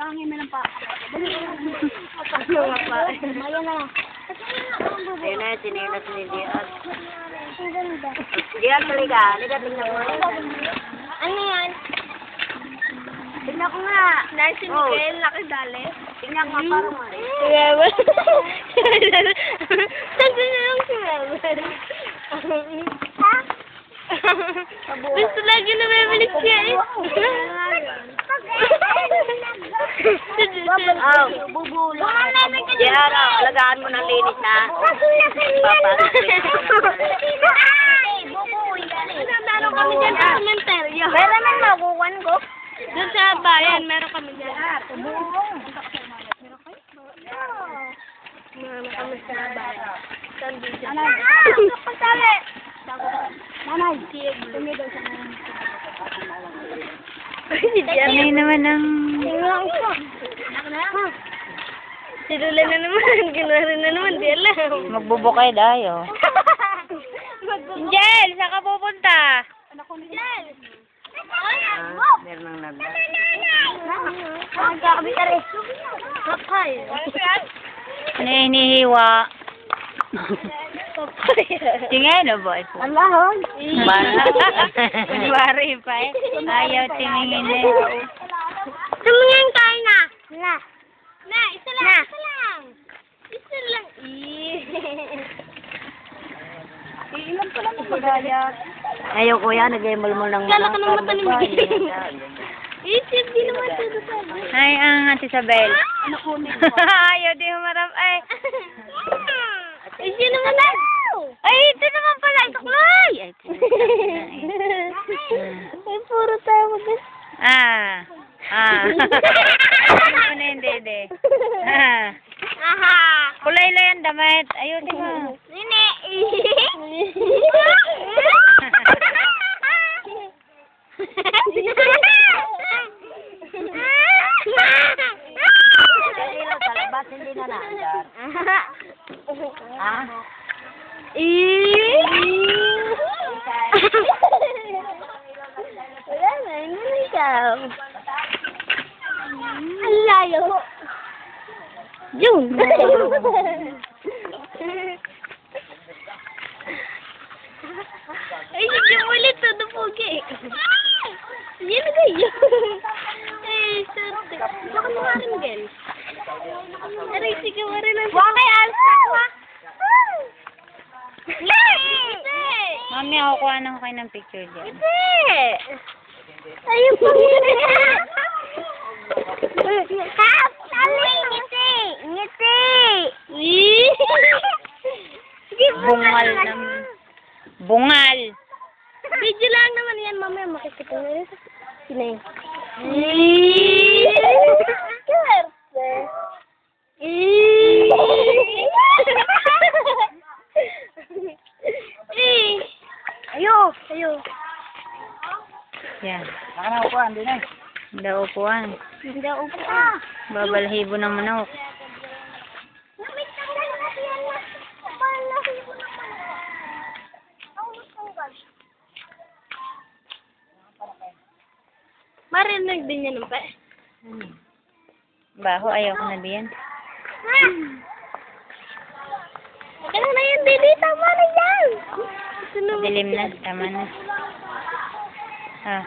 Pangin na lang pa. Ayun na, sinilas ni Diaz. Diaz, halika. Halika, tingnan mo. Ano yan? Tingnan ko nga. Dahil si Miguel, laki dali. Tingnan ko nga, parang mali. Si Mabel. Saan na lang si Mabel? Gusto lagi na Mabel siya eh. Oh, bubulo. Diara, alagaan mo ng linis na. Meron kami dyan sa cementerio. Meron naman makukuhan ko. Doon sa bayan, meron kami dyan. Meron kami sa bayan. Saan dito? Pasali! Nanay, tumidaw sa mga. Ano naman ang... Si Lula na naman, ginawa na naman, di alam. Magbubukay tayo. Angel, saan ka pupunta? Yan! Meron nang nagda. Magkakabit ka rin. Kapay. Ano yung hinihiwa? Tingin o, boy? Allahon. Bari pa eh. Ayaw tingin eh. Tumingin tayo na. Na, isa lang. Isa lang. Ilan pa lang magagayat. Ayaw ko yan, nag-emol mo lang. Kala ka ng mata ni Miguel. Isip, di naman ito sabi. Ay, ang Ate Isabel. Nakunin Ayaw di humarap. Ay. Ay, sino naman na? Ay, ito naman pala. Tuklay. Ay, Ay, puro tayo mag- Ano yung dede? Aha. Kulay lang yung damit. Ayusin mo. Nene. Ilaw sa labas, hindi na naandar. Ha? Wala na, hindi ikaw. Ang layo. Yun. Ay, sige ulit to, dupugi. Yan na kayo. Ay, sante. Baka mo nga rin, Gel. Aray, sige mo rin ang... Huwag kayo, alas na ako, ha? Mami, ako kuha na ko kayo ng picture dyan. Hindi. Ayun po. Kap, tali, ngiti. Ngiti. Sige, Bungal ng... Bungal! Video lang naman yan, mamaya makikita na rin. Sino yun? Kerte. Ayo. Yan. Ano ko, hindi na. Hindi upuan. Hindi ako pa. Babalahibo ng manok. Marinig din yan, pa. Baho, ayaw ko na diyan. Ano na yan, Dili? Tama na yan. Dilim na, tama na. Ah.